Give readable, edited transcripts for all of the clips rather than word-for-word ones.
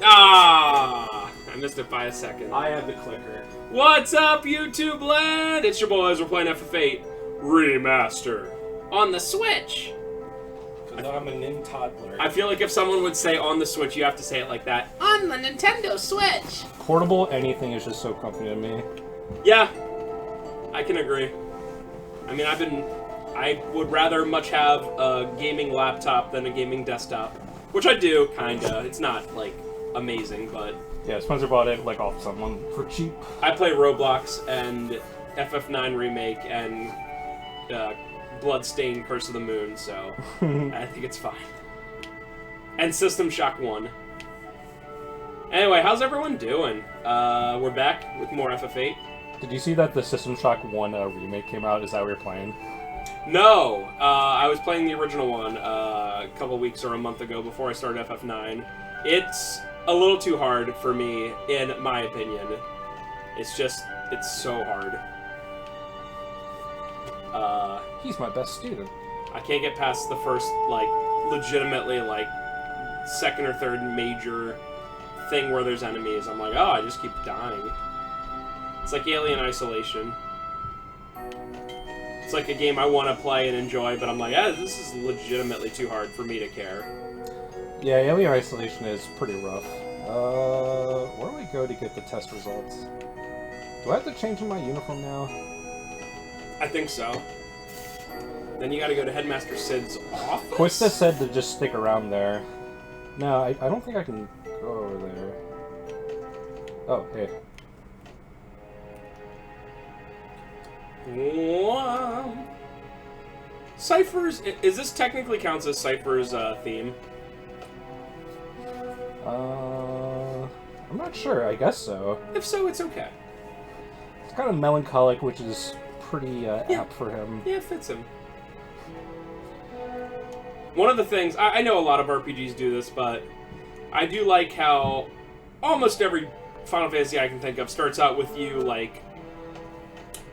Ah! I missed it by a second. I had the clicker. What's up, YouTube land? It's your boys. We're playing FF8 Remaster on the Switch. Because I'm a nin toddler. I feel like if someone would say on the Switch, you have to say it like that. On the Nintendo Switch. Portable anything is just so comfy to me. Yeah, I can agree. I mean, I would rather much have a gaming laptop than a gaming desktop. Which I do, kinda. It's not, like, amazing, but... Yeah, Spencer bought it, like, off someone for cheap. I play Roblox and FF9 Remake and Bloodstained Curse of the Moon, so I think it's fine. And System Shock 1. Anyway, how's everyone doing? We're back with more FF8. Did you see that the System Shock 1 remake came out? Is that what you're playing? No! I was playing the original one a couple weeks or a month ago before I started FF9. It's a little too hard for me, in my opinion. It's so hard. He's my best student. I can't get past the first, like, legitimately, like, second or third major thing where there's enemies. I'm like, oh, I just keep dying. It's like Alien Isolation. It's like a game I want to play and enjoy, but I'm like, this is legitimately too hard for me to care. Yeah, Alien Isolation is pretty rough. Where do we go to get the test results? Do I have to change my uniform now? I think so. Then you gotta go to Headmaster Sid's office? Quistis said to just stick around there. No, I don't think I can go over there. Oh, hey. Wow. Cypher's... Is this technically counts as Cypher's theme? I'm not sure. I guess so. If so, it's okay. It's kind of melancholic, which is pretty apt for him. Yeah, it fits him. One of the things... I know a lot of RPGs do this, but I do like how almost every Final Fantasy I can think of starts out with you, like...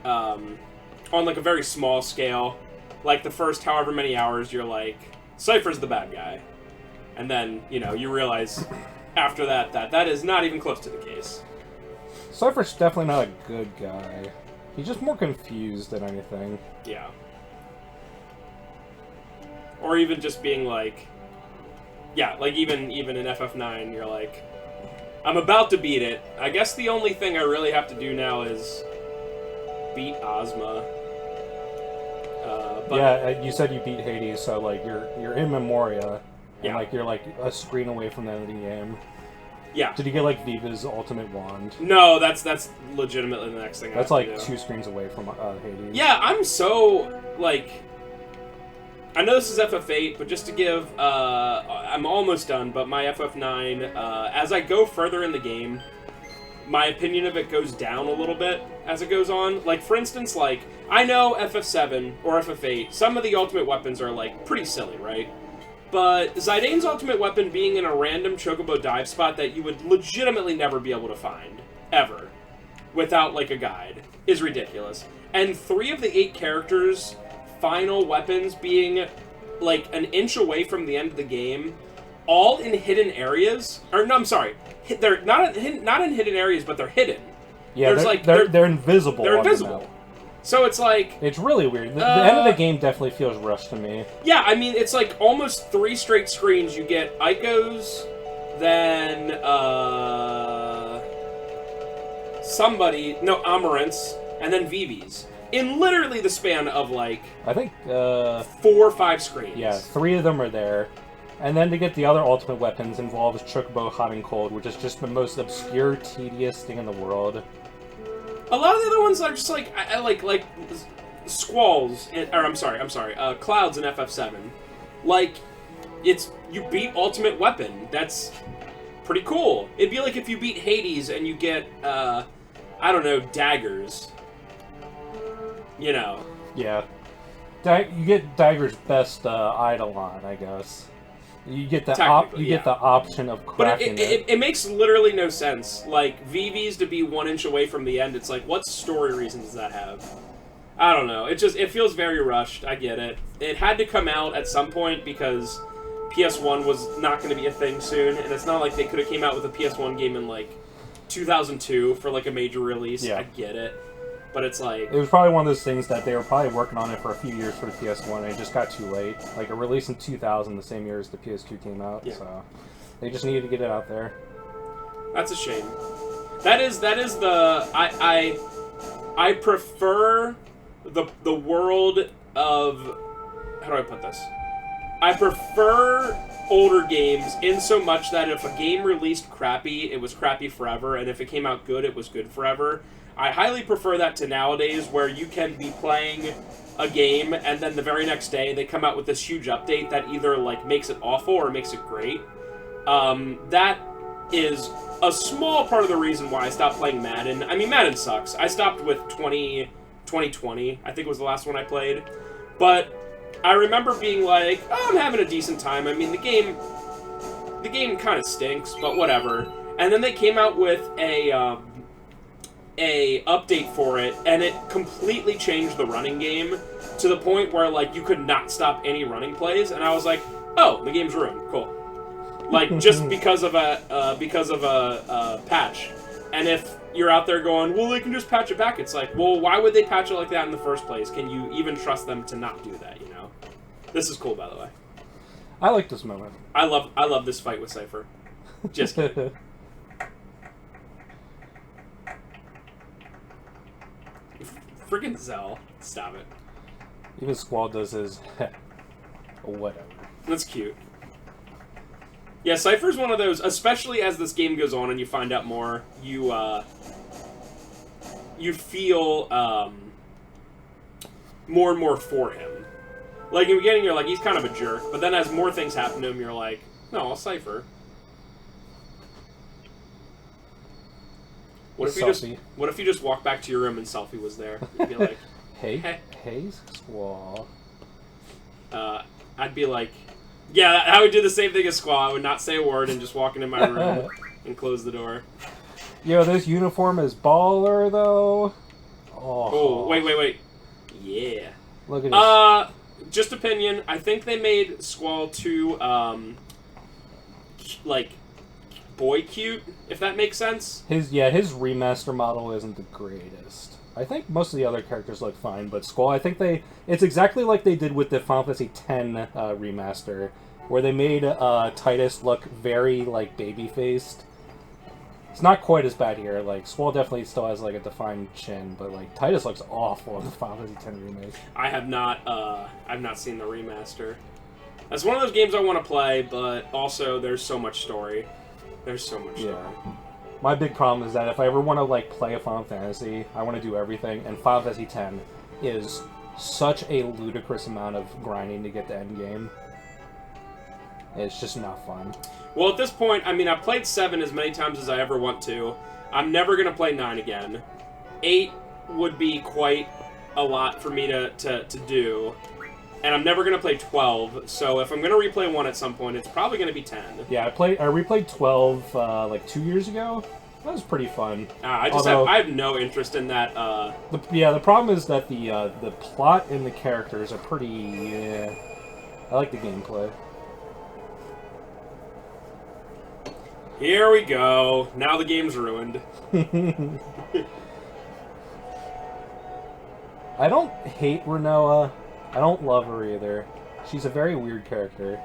on like a very small scale, like the first however many hours, you're like, Cypher's the bad guy. And then, you know, you realize after that is not even close to the case. Cypher's definitely not a good guy. He's just more confused than anything. Yeah. Or even just being like, yeah, like even in FF9, you're like, I'm about to beat it. I guess the only thing I really have to do now is beat Ozma. But yeah, you said you beat Hades, so like you're in Memoria, and yeah, like you're like a screen away from the end of the game. Yeah. Did you get like Viva's ultimate wand? No, that's legitimately the next thing. That's like 2 screens away from Hades. Yeah, I'm so like. I know this is FF8, but just to give, I'm almost done. But my FF9, as I go further in the game, my opinion of it goes down a little bit as it goes on. Like, for instance, like, I know FF7 or FF8, some of the ultimate weapons are, like, pretty silly, right? But Zidane ultimate weapon being in a random chocobo dive spot that you would legitimately never be able to find, ever, without, like, a guide, is ridiculous. And 3 of the 8 characters' final weapons being, like, an inch away from the end of the game, all in hidden areas, or no, I'm sorry, they're not in hidden areas, but they're hidden. Yeah, they're invisible. They're invisible. So it's like... It's really weird. The end of the game definitely feels rushed to me. Yeah, I mean, it's like almost 3 straight screens. You get Aiko's, then, Amarant's, and then Vivi's. In literally the span of, like... I think, 4 or 5 screens. Yeah, 3 of them are there. And then to get the other ultimate weapons involves Chocobo Hot and Cold, which is just the most obscure, tedious thing in the world. A lot of the other ones are just like, I like Squalls, Clouds in FF7. Like, you beat Ultimate Weapon. That's pretty cool. It'd be like if you beat Hades and you get, I don't know, daggers. You know. Yeah. You get Dagger's best Eidolon, I guess. You get the get the option of cracking it. It makes literally no sense. Like, Vivi's to be 1 inch away from the end, it's like, what story reason does that have? I don't know. It feels very rushed. I get it. It had to come out at some point because PS1 was not going to be a thing soon, and it's not like they could have came out with a PS1 game in, like, 2002 for, like, a major release. Yeah. I get it. But it's like... It was probably one of those things that they were probably working on it for a few years for the PS1, and it just got too late. Like, it released in 2000, the same year as the PS2 came out, so... They just needed to get it out there. That's a shame. That is the... I prefer the world of... How do I put this? I prefer older games in so much that if a game released crappy, it was crappy forever, and if it came out good, it was good forever. I highly prefer that to nowadays, where you can be playing a game, and then the very next day they come out with this huge update that either like makes it awful or makes it great. That is a small part of the reason why I stopped playing Madden. I mean, Madden sucks. I stopped with 2020, I think was the last one I played. But I remember being like, oh, I'm having a decent time. I mean, the game kind of stinks, but whatever. And then they came out with a update for it, and it completely changed the running game to the point where, like, you could not stop any running plays, and I was like, oh, the game's ruined. Cool. Like, just because of a patch. And if you're out there going, well, they can just patch it back, it's like, well, why would they patch it like that in the first place? Can you even trust them to not do that, you know? This is cool, by the way. I like this moment. I love this fight with Cypher. Just kidding. Friggin' Zell. Stop it. Even Squall does his whatever. That's cute. Yeah, Cypher's one of those, especially as this game goes on and you find out more, you feel more and more for him. Like, in the beginning, you're like, he's kind of a jerk, but then as more things happen to him, you're like, no, I'll Cypher. What if you just walk back to your room and Selfie was there? You'd be like, hey, Squall. I'd be like, yeah, I would do the same thing as Squall. I would not say a word and just walk into my room and close the door. Yo, this uniform is baller, though. Oh, wait. Yeah. Look at this. Just opinion. I think they made Squall too, like, boy cute, if that makes sense. His remaster model isn't the greatest. I think most of the other characters look fine, but Squall, I think it's exactly like they did with the Final Fantasy X remaster, where they made Titus look very, like, baby-faced. It's not quite as bad here. Like, Squall definitely still has, like, a defined chin, but, like, Titus looks awful in the Final Fantasy X remake. I've not seen the remaster. That's one of those games I want to play, but also there's so much story. There's so much story. Yeah. My big problem is that if I ever want to, like, play a Final Fantasy, I want to do everything, and Final Fantasy X is such a ludicrous amount of grinding to get the end game. It's just not fun. Well, at this point, I mean, I've played 7 as many times as I ever want to. I'm never going to play 9 again. 8 would be quite a lot for me to do. And I'm never going to play 12, so if I'm going to replay 1 at some point, it's probably going to be 10. Yeah, I replayed 12, like, 2 years ago. That was pretty fun. I have no interest in that. The problem is that the plot and the characters are pretty... I like the gameplay. Here we go. Now the game's ruined. I don't hate Rinoa. I don't love her either. She's a very weird character.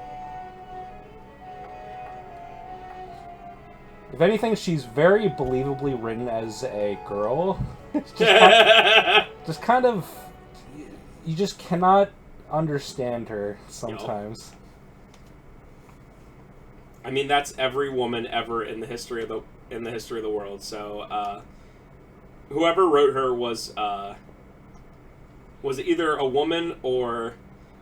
If anything, she's very believably written as a girl. just kind of... You just cannot understand her sometimes. Yep. I mean, that's every woman ever in the history of the world. So, whoever wrote her was either a woman or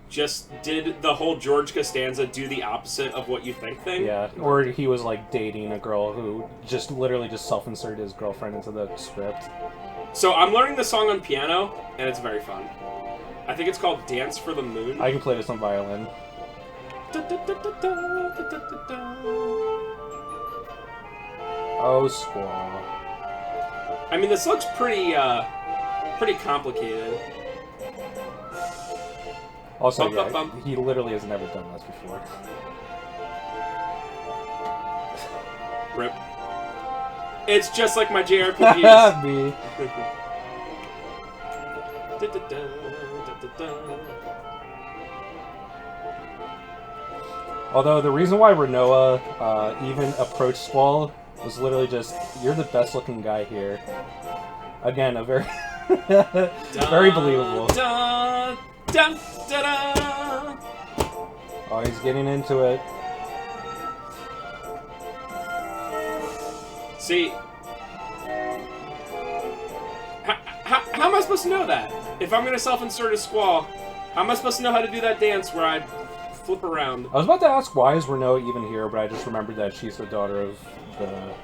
just did the whole George Costanza do the opposite of what you think thing. Yeah, or he was like dating a girl who just literally just self-inserted his girlfriend into the script. So I'm learning the song on piano, and it's very fun. I think it's called Dance for the Moon. I can play this on violin. Oh, Squall. I mean, this looks pretty complicated. Also, he literally has never done this before. Rip. It's just like my JRPGs. Me. Although the reason why Rinoa even approached Squall was literally just, you're the best looking guy here. Again, a very, very believable. Oh, he's getting into it. See, how am I supposed to know that? If I'm going to self-insert a Squall, how am I supposed to know how to do that dance where I flip around? I was about to ask why is Rinoa even here, but I just remembered that she's the daughter of the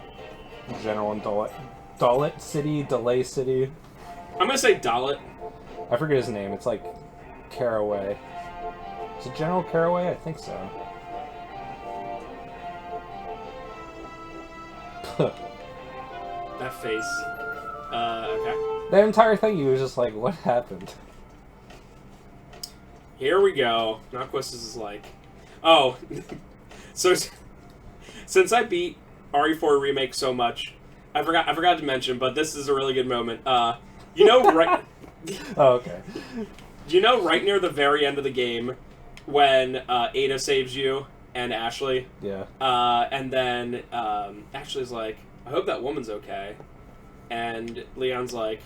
general in Dalit City, Delay City. I'm going to say Dalit. I forget his name. It's like Caraway. Is it General Caraway? I think so. That face. Okay. That entire thing, he was just like, what happened? Here we go. Now Quistis is like, oh, so since I beat RE4 Remake so much, I forgot to mention, but this is a really good moment. You know, right? Oh, okay. You know, right near the very end of the game, when Ada saves you and Ashley. Yeah. And then Ashley's like, I hope that woman's okay. And Leon's like,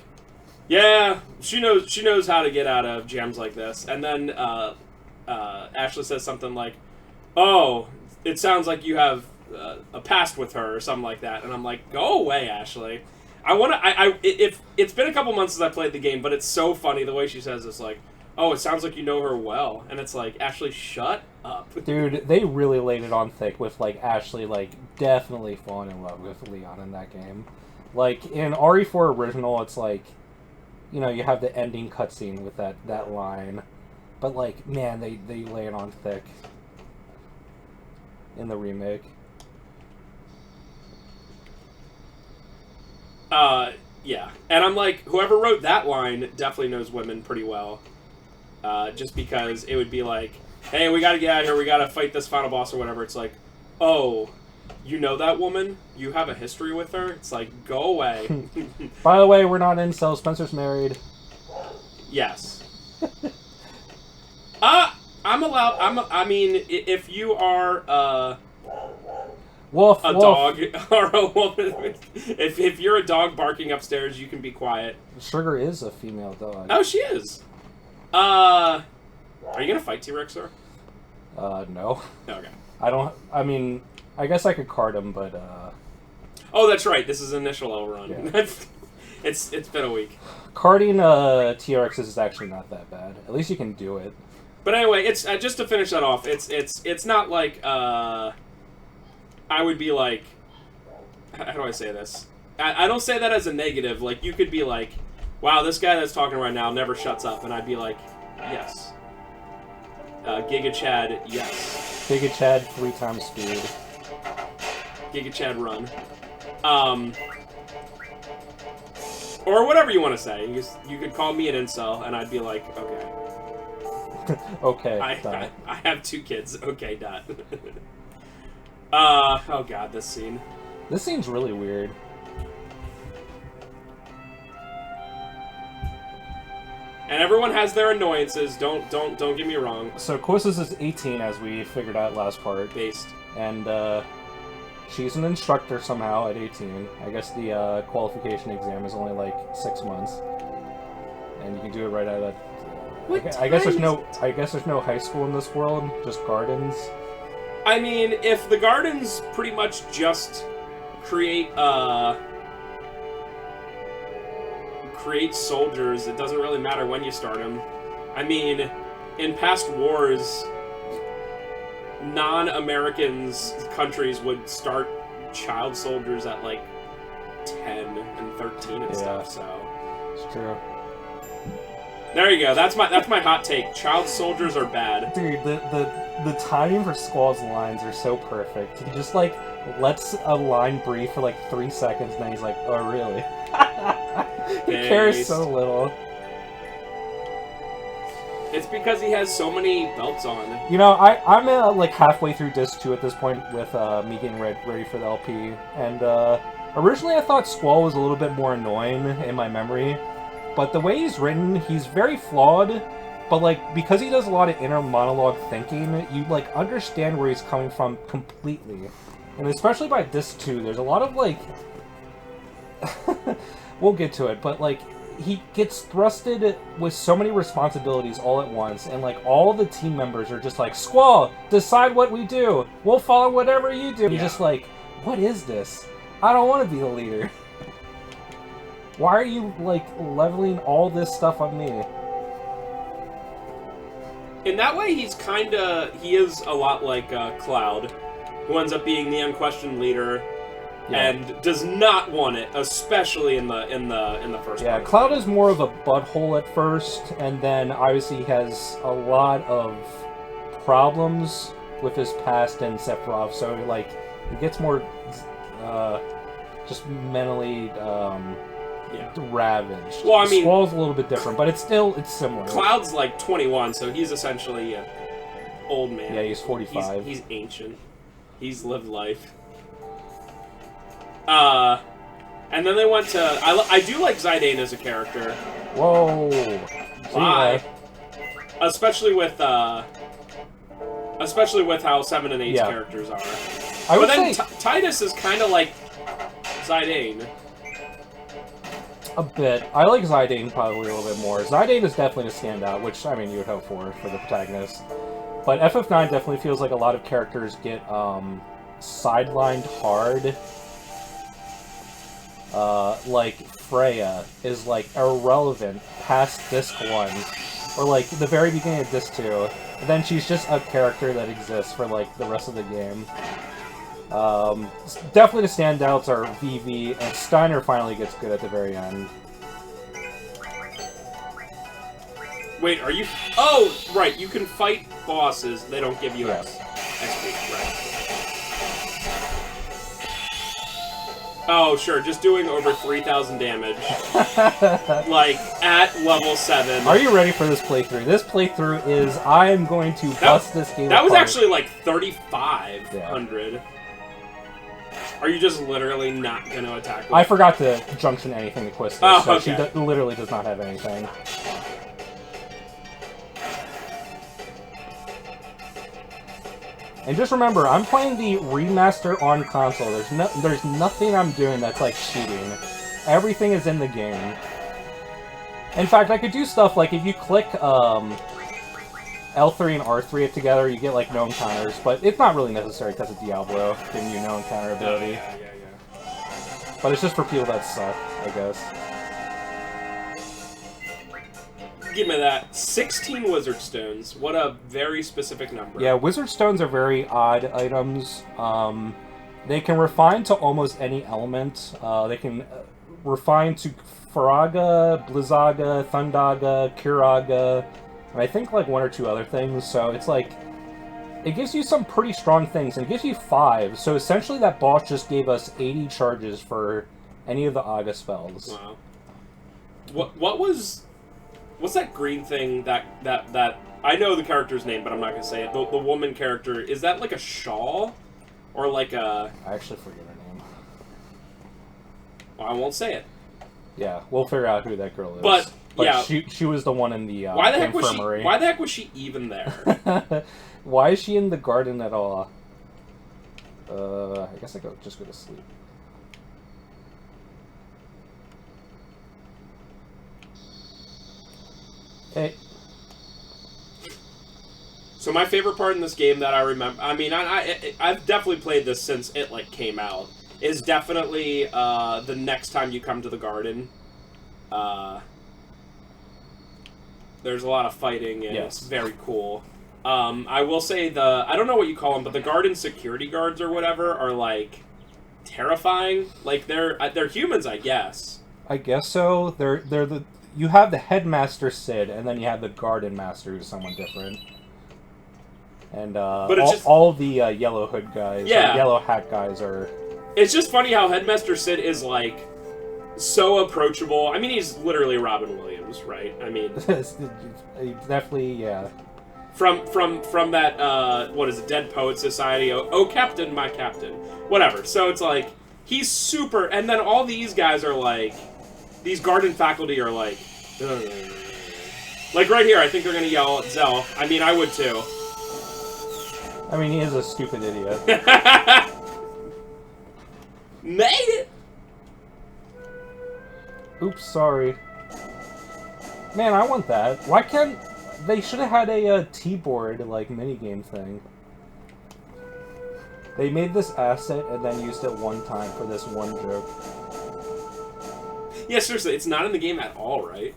yeah, she knows how to get out of jams like this. And then Ashley says something like, oh, it sounds like you have a past with her or something like that. And I'm like, go away, Ashley. It's been a couple months since I played the game, but it's so funny the way she says this, like, oh, it sounds like you know her well. And it's like, Ashley, shut up. Dude, they really laid it on thick with, like, Ashley, like, definitely falling in love with Leon in that game. Like, in RE4 Original, it's like, you know, you have the ending cutscene with that line. But, like, man, they lay it on thick in the remake. Yeah. And I'm like, whoever wrote that line definitely knows women pretty well. Just because it would be like, hey, we gotta get out of here, we gotta fight this final boss or whatever. It's like, oh, you know that woman? You have a history with her? It's like, go away. By the way, we're not incel. Spencer's married. Yes. I'm allowed. I mean, if you are Wolf, a wolf. dog or a woman, if you're a dog barking upstairs, you can be quiet. Sugar is a female dog. Oh, she is. Are you gonna fight T-Rex, sir? No. Okay. I mean, I guess I could card him, but Oh, that's right. This is initial overrun. Yeah. It's been a week. Carding TRXs is actually not that bad. At least you can do it. But anyway, it's just to finish that off. It's not like I would be like, how do I say this? I don't say that as a negative. Like, you could be like, wow, this guy that's talking right now never shuts up, and I'd be like, yes. Giga Chad, yes. Giga Chad 3 times speed. Giga Chad run. Or whatever you want to say. You could call me an incel, and I'd be like, okay. Okay, I have 2 kids. Okay, dot. Oh god, this scene. This scene's really weird. And everyone has their annoyances. Don't get me wrong. So Quistis is 18, as we figured out last part. Based. And she's an instructor somehow at 18. I guess the qualification exam is only like 6 months, and you can do it right out of that. I guess there's no high school in this world, just gardens. I mean, if the gardens pretty much just create soldiers, it doesn't really matter when you start them. I mean, in past wars, non-Americans countries would start child soldiers at like 10 and 13 and stuff. So it's true. There you go. That's my hot take. Child soldiers are bad. Dude, the timing for Squall's lines are so perfect. He just like lets a line breathe for like 3 seconds, and then he's like, "Oh, really?" He cares so little. It's because he has so many belts on. You know, I'm like halfway through disc 2 at this point with me getting ready for the LP, and originally I thought Squall was a little bit more annoying in my memory, but the way he's written, he's very flawed, but like because he does a lot of inner monologue thinking, you like understand where he's coming from completely, and especially by disc 2, there's a lot of like, we'll get to it, but like. He gets thrusted with so many responsibilities all at once, and like all the team members are just like, Squall, decide what we do. We'll follow whatever you do. Yeah. You're just like, what is this? I don't want to be the leader. Why are you like leveling all this stuff on me? In that way, he is a lot like Cloud, who ends up being the unquestioned leader. Yeah. And does not want it, especially in the first. Yeah, Cloud is more of a butthole at first, and then obviously he has a lot of problems with his past in Sephiroth, so like he gets more just mentally ravaged. Well, I mean, Squall's a little bit different, but it's similar. Cloud's like 21, so he's essentially an old man. Yeah, he's 45. He's ancient. He's lived life. And then they went to... I do like Zidane as a character. Whoa. Why? Especially with how 7 and 8's characters are. But then Titus is kind of like Zidane. A bit. I like Zidane probably a little bit more. Zidane is definitely a standout, which, I mean, you would hope for the protagonist. But FF9 definitely feels like a lot of characters get sidelined hard. Like Freya is like irrelevant past disc 1, or like the very beginning of disc 2, and then she's just a character that exists for like the rest of the game. Definitely the standouts are Vivi, and Steiner finally gets good at the very end. Wait, are you... Oh, right, you can fight bosses, they don't give you XP, right. Oh, sure, just doing over 3,000 damage. Like, at level 7. Are you ready for this playthrough? This playthrough is, I am going to bust this game That was apart. actually like 3,500. Yeah. Are you just literally not going to attack with I forgot to junction anything to Quistis, so okay. She literally does not have anything. And just remember, I'm playing the remaster on console. There's nothing I'm doing that's like cheating. Everything is in the game. In fact, I could do stuff like if you click L3 and R3 it together, you get like no encounters, but it's not really necessary because of Diablo giving you no encounter ability. Yeah. But it's just for people that suck, I guess. Give me that. 16 Wizard Stones. What a very specific number. Yeah, Wizard Stones are very odd items. They can refine to almost any element. They can refine to Faraga, Blizzaga, Thundaga, Kiraga, and I think like 1 or 2 other things. So it's like, it gives you some pretty strong things, and it gives you 5. So essentially that boss just gave us 80 charges for any of the Aga spells. Wow. What's that green thing that I know the character's name, but I'm not gonna say it. The woman character, is that like a shawl, or like a? I actually forget her name. Well, I won't say it. Yeah, we'll figure out who that girl is. But yeah, she was the one in the why the heck infirmary. Why the heck was she even there? Why is she in the garden at all? I guess just go to sleep. Hey. So my favorite part in this game that I remember, I mean, I've definitely played this since it like came out, is definitely the next time you come to the garden. There's a lot of fighting and it's very cool. I will say I don't know what you call them, but the garden security guards or whatever are like terrifying. Like they're humans, I guess. I guess so. You have the headmaster Sid, and then you have the garden master, who's someone different. And but it's all the yellow hood guys, yellow hat guys are... It's just funny how Headmaster Sid is, like, so approachable. I mean, he's literally Robin Williams. knows, right? I mean, definitely, yeah. From that, what is it, Dead Poet Society, oh Captain, my Captain. Whatever. So it's like, he's super, and then all these guys are like, these garden faculty are like, ugh. Like right here, I think they're gonna yell at Zell. I mean, I would too. I mean, he is a stupid idiot. Made it! Oops, sorry. Man, I want that. Why can't... They should have had a T-board, like, minigame thing. They made this asset and then used it one time for this one joke. Yeah, seriously, it's not in the game at all, right?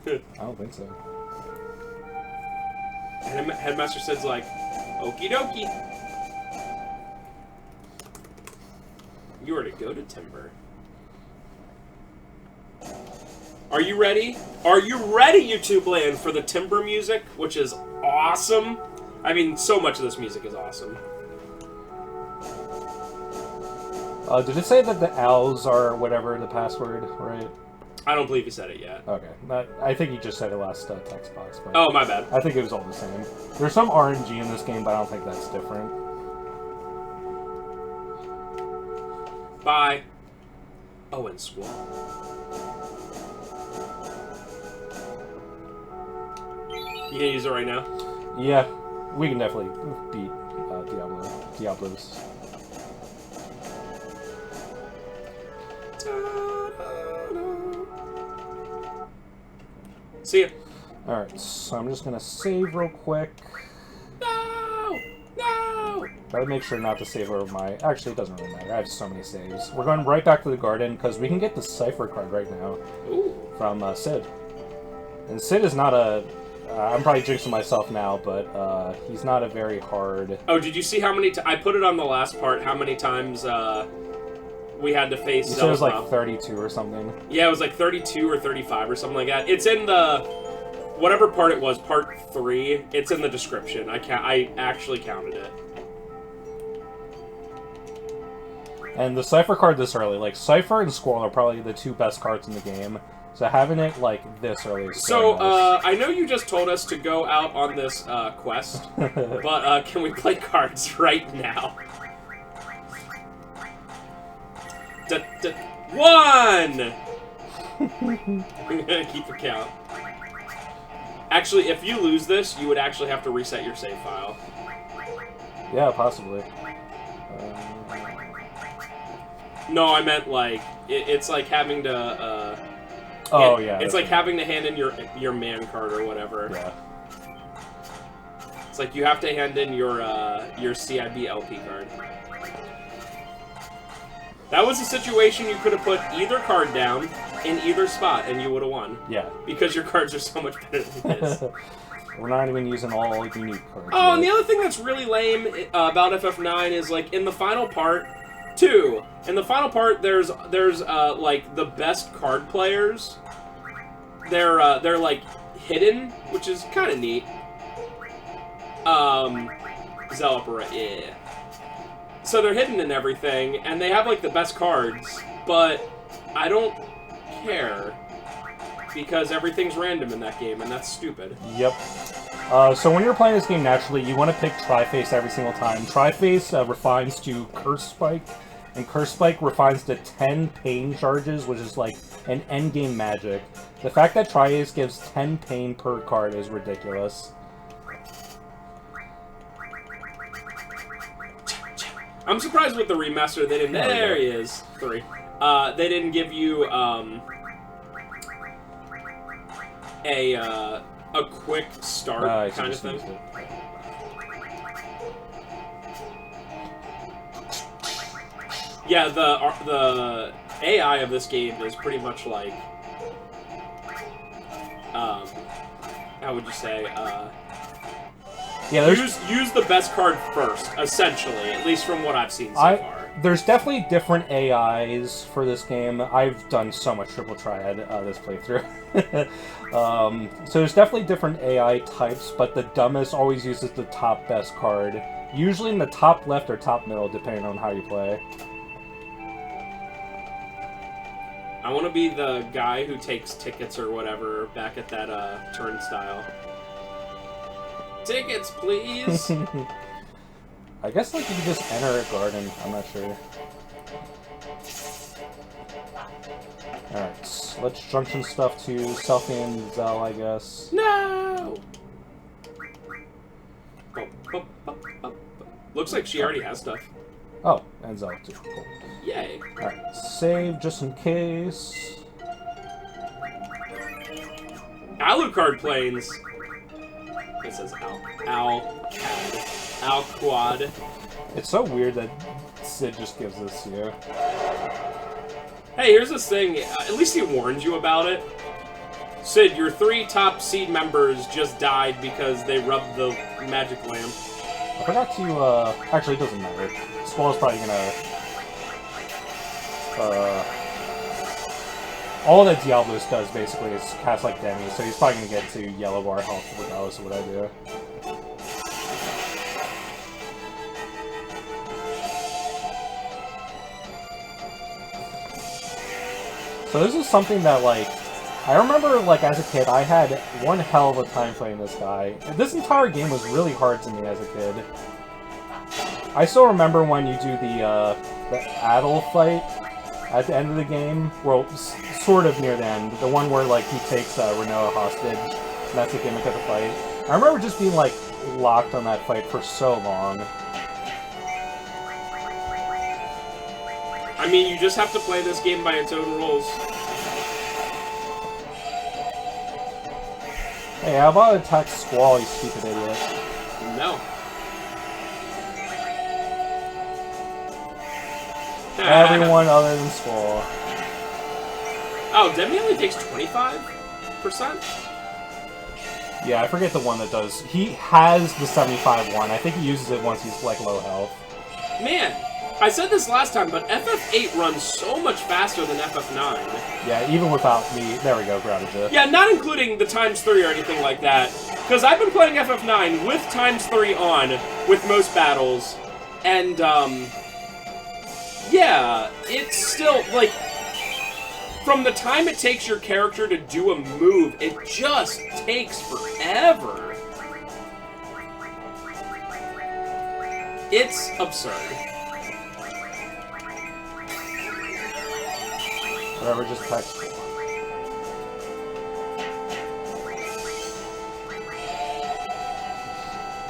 Yeah. I don't think so. And Headmaster says, like, okie dokie. You are to go to Timber. Are you ready? Are you ready, YouTube land, for the Timber music, which is awesome? I mean, so much of this music is awesome. Did it say that the owls are whatever the password, right? I don't believe you said it yet. Okay. I think you just said it last text box. But oh, my bad. I think it was all the same. There's some RNG in this game, but I don't think that's different. Bye. Oh, and Squall. You gonna use it right now? Yeah. We can definitely beat Diablos. See ya. Alright, so I'm just gonna save real quick. No! No! Gotta make sure not to save over my... Actually, it doesn't really matter. I have so many saves. We're going right back to the garden, because we can get the Cypher card right now. Ooh. From Sid. And Sid is not a... I'm probably jinxing myself now, but he's not a very hard... Oh, did you see how many... I put it on the last part, how many times we had to face You said it was like 32 or something. Yeah, it was like 32 or 35 or something like that. It's in the... Whatever part it was, part 3, it's in the description. I actually counted it. And the Cypher card this early, like, Cypher and Squall are probably the two best cards in the game. So having it, like, this early is so nice. I know you just told us to go out on this quest, but can we play cards right now? One! I'm gonna keep a count. Actually, if you lose this, you would actually have to reset your save file. Yeah, possibly. No, I meant, like, it's like having to, oh, yeah. It's like having to hand in your man card or whatever. Yeah. It's like you have to hand in your CIB LP card. That was a situation you could have put either card down in either spot and you would have won. Yeah. Because your cards are so much better than his. We're not even using all unique cards. Oh, yet. and the other thing that's really lame about FF9 is, like, in the final part, too. In the final part, there's like, the best card players. They're like, hidden, which is kind of neat. Zelopera, yeah. So they're hidden in everything, and they have, like, the best cards, but I don't care, because everything's random in that game, and that's stupid. Yep. So when you're playing this game naturally, you want to pick Tri-Face every single time. Tri-Face refines to Curse Spike, and Curse Spike refines to 10 pain charges, which is like an endgame magic. The fact that Tri-Face gives 10 pain per card is ridiculous. I'm surprised with the remaster they didn't... There he is. 3. They didn't give you, a quick start kind of thing. Yeah, the AI of this game is pretty much like, how would you say, yeah, use the best card first, essentially, at least from what I've seen so far. There's definitely different AIs for this game. I've done so much Triple Triad this playthrough. So there's definitely different AI types, but the dumbest always uses the top best card. Usually in the top left or top middle, depending on how you play. I want to be the guy who takes tickets or whatever back at that turnstile. Tickets, please! I guess like you could just enter a garden. I'm not sure. Alright, let's junction stuff to Selfie and Zell, I guess. No! Looks like she already has stuff. Oh, and Zell too. Cool. Yay. Alright, save just in case. Alucard planes! It says Alquad. It's so weird that Sid just gives this to you. Hey, here's this thing. At least he warned you about it. Sid, your 3 top seed members just died because they rubbed the magic lamp. I forgot to, actually, it doesn't matter. Squall's probably gonna, all that Diablos does, basically, is cast like Demi, so he's probably gonna get to yellow bar health regardless of what I do. So this is something that, like, I remember, like, as a kid, I had one hell of a time playing this guy. This entire game was really hard to me as a kid. I still remember when you do the Adel fight at the end of the game. Well, sort of near the end. The one where, like, he takes Rinoa hostage, and that's the gimmick of the fight. I remember just being, like, locked on that fight for so long. I mean, you just have to play this game by its own rules. Hey, how about attack Squall, you stupid idiot? No. Everyone other than Squall. Oh, Demi only takes 25%? Yeah, I forget the one that does. He has the 75 one. I think he uses it once he's, like, low health. Man, I said this last time, but FF8 runs so much faster than FF9. Yeah, even without me. There we go, grounded you. Yeah, not including the ×3 or anything like that. Because I've been playing FF9 with ×3 on with most battles, and, yeah, it's still, like, from the time it takes your character to do a move, it just takes forever. It's absurd. Whatever, just attack Squall.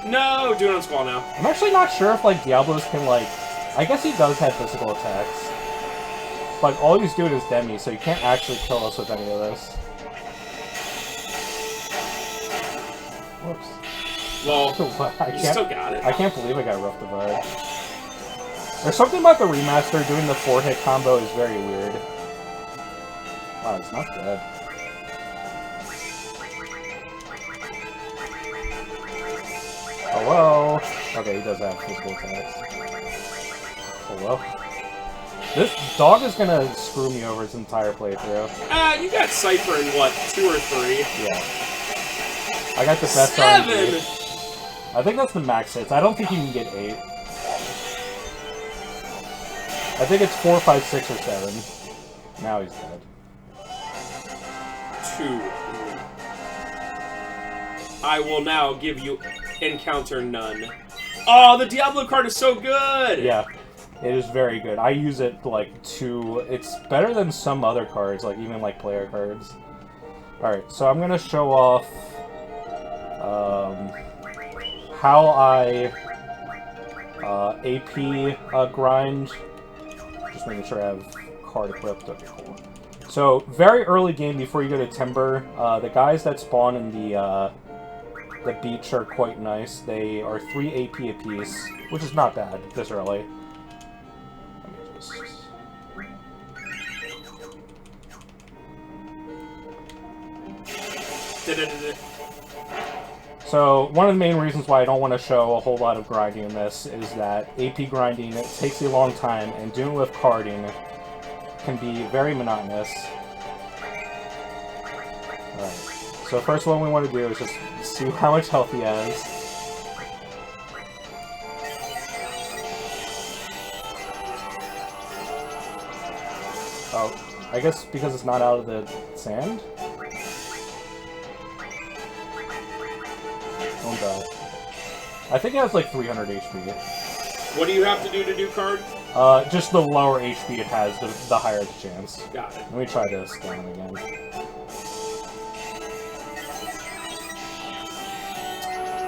No, do it on Squall now. I'm actually not sure if, like, Diablos can, like... I guess he does have physical attacks. But all he's doing is Demi, so you can't actually kill us with any of this. Whoops. Well, you still got it. I can't believe I got Rough Divide. There's something about the remaster doing the 4-hit combo is very weird. Wow, it's not dead. Hello? Okay, he does have physical attacks. Hello? This dog is gonna screw me over its entire playthrough. You got Cypher in, what, 2 or 3? Yeah. I got the best 7! RNG. I think that's the max hits. I don't think you can get 8. I think it's 4, 5, 6, or 7. Now he's dead. 2. I will now give you encounter none. Oh, the Diablo card is so good! Yeah, it is very good. I use it, like, to... It's better than some other cards, like, even, like, player cards. Alright, so I'm gonna show off... how I... AP grind. Just making sure I have card equipped. Okay, cool. So, very early game before you go to Timber, the guys that spawn in the beach are quite nice. They are 3 AP apiece, which is not bad this early. Let me just... So, one of the main reasons why I don't want to show a whole lot of grinding in this is that AP grinding, it takes a long time, and doing it with carding can be very monotonous. Alright, so first what we want to do is just see how much health he has. Oh, I guess because it's not out of the sand? Don't die. I think it has like 300 HP. What do you have to do card? Just the lower HP it has, the higher the chance. Got it. Let me try to scan it again.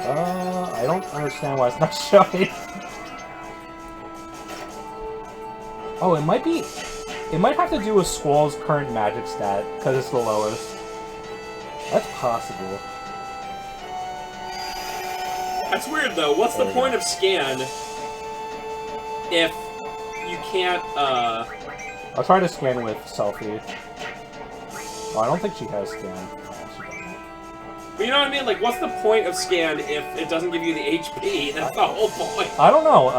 I don't understand why it's not showing. Oh, it might be... It might have to do with Squall's current magic stat, because it's the lowest. That's possible. That's weird, though. What's the point of scan if you can't, I'll try to scan with Selfie. Oh, I don't think she has scan. But you know what I mean? Like, what's the point of scan if it doesn't give you the HP? That's the whole point. I don't know.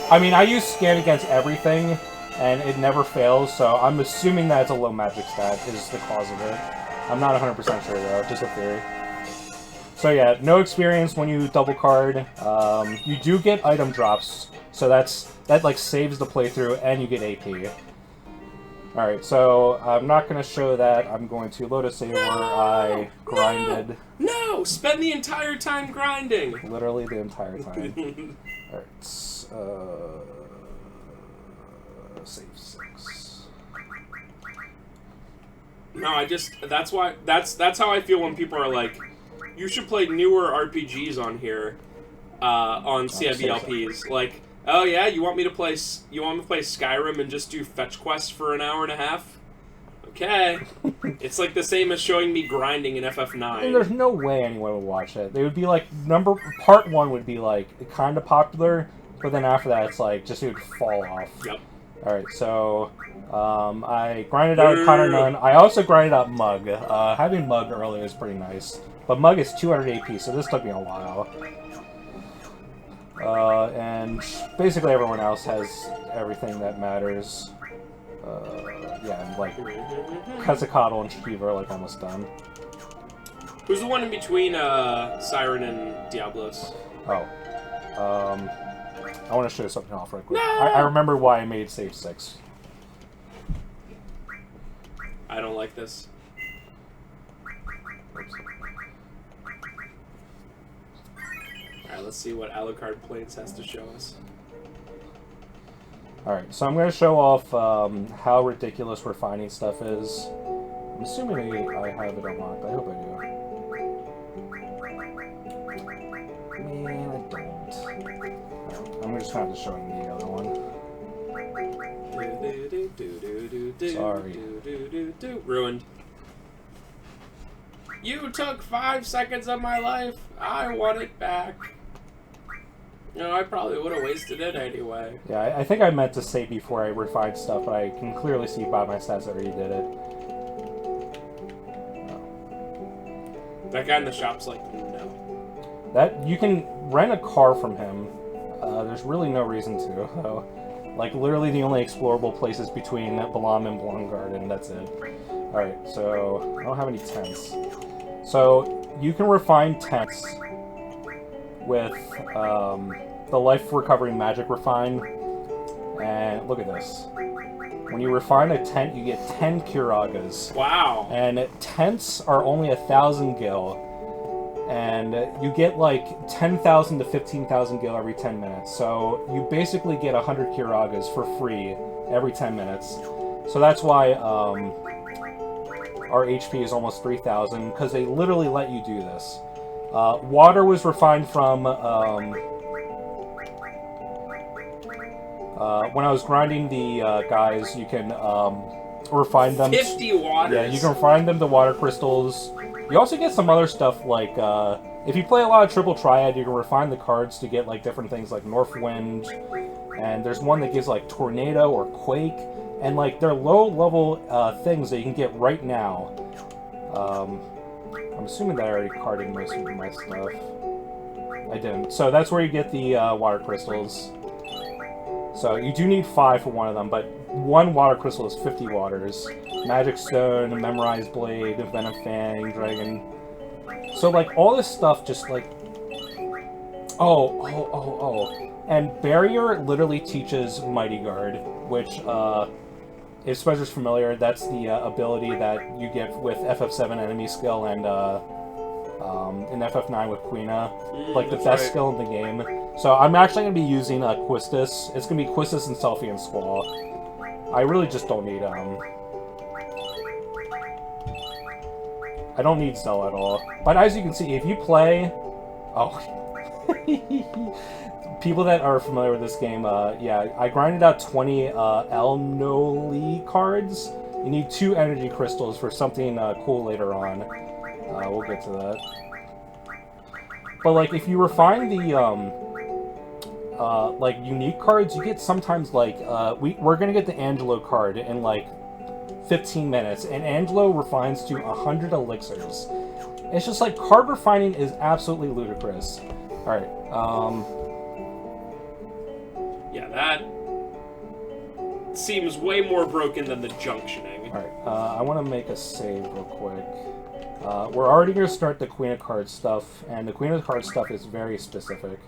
I mean, I use scan against everything, and it never fails, so I'm assuming that it's a low magic stat is the cause of it. I'm not 100% sure, though. Just a theory. So yeah, no experience when you double card. You do get item drops, so that like saves the playthrough, and you get AP. Alright, so I'm not going to show that. I'm going to load a save where I grinded. No! Spend the entire time grinding! Literally the entire time. Alright, save 6. No, that's how I feel when people are like, you should play newer RPGs on here, on CIVLPs. Like, oh yeah, you want me to play Skyrim and just do fetch quests for an hour and a half? Okay. It's like the same as showing me grinding in FF9. I mean, there's no way anyone would watch it. They would be like, part 1 would be like, kind of popular, but then after that it's like, just it would fall off. Yep. Alright, so, I grinded out Connor Nunn. I also grinded out Mug. Having Mug earlier is pretty nice. But Mug is 200 AP, so this took me a while. And basically everyone else has everything that matters. Yeah, and like, Quetzalcoatl and Shiva are like almost done. Who's the one in between, Siren and Diablos? Oh. I want to show you something off right quick. No! I remember why I made save 6. I don't like this. Oops. Alright, let's see what Alucard Plains has to show us. Alright, so I'm going to show off how ridiculous refining stuff is. I'm assuming I have it unlocked. I hope I do. Man, I don't. Right, I'm just going to have to show you the other one. Sorry. Ruined. You took 5 seconds of my life. I want it back. No, I probably would have wasted it anyway. Yeah, I think I meant to say before I refined stuff, but I can clearly see by my stats I already did it. No. That guy in the shop's like, no. That, you can rent a car from him. There's really no reason to. Like, literally the only explorable places between Balam and Blomgarden, that's it. Alright, so I don't have any tents. So, you can refine tents with the life recovery magic refine. And look at this. When you refine a tent, you get 10 Kiragas. Wow. And tents are only 1,000 gil. And you get like 10,000 to 15,000 gil every 10 minutes. So you basically get 100 Kiragas for free every 10 minutes. So that's why our HP is almost 3,000, because they literally let you do this. Water was refined from when I was grinding the guys, you can refine them. 50 waters. Yeah, you can refine them to water crystals. You also get some other stuff like if you play a lot of Triple Triad, you can refine the cards to get like different things like North Wind, and there's one that gives like Tornado or Quake, and like they're low level things that you can get right now. I'm assuming that I already carded most of my stuff. I didn't. So that's where you get the water crystals. So you do need 5 for one of them, but one water crystal is 50 waters. Magic Stone, Memorized Blade, Venom Fang, Dragon. So like all this stuff just like... Oh. And Barrier literally teaches Mighty Guard, which if Spencer's familiar, that's the ability that you get with FF7 enemy skill and in FF9 with Quina. Like the best skill in the game. So I'm actually going to be using Quistis. It's going to be Quistis and Selphie and Squall. I really just don't need I don't need Cell at all. But as you can see, if you play... Oh. People that are familiar with this game, yeah, I grinded out 20 Elnoli cards. You need 2 energy crystals for something cool later on. We'll get to that. But, like, if you refine the, like, unique cards, you get sometimes, like, we're gonna get the Angelo card in, like, 15 minutes, and Angelo refines to 100 elixirs. It's just, like, card refining is absolutely ludicrous. Alright, Yeah, that seems way more broken than the junctioning. Alright, I want to make a save real quick. We're already going to start the Queen of Cards stuff, and the Queen of Cards stuff is very specific.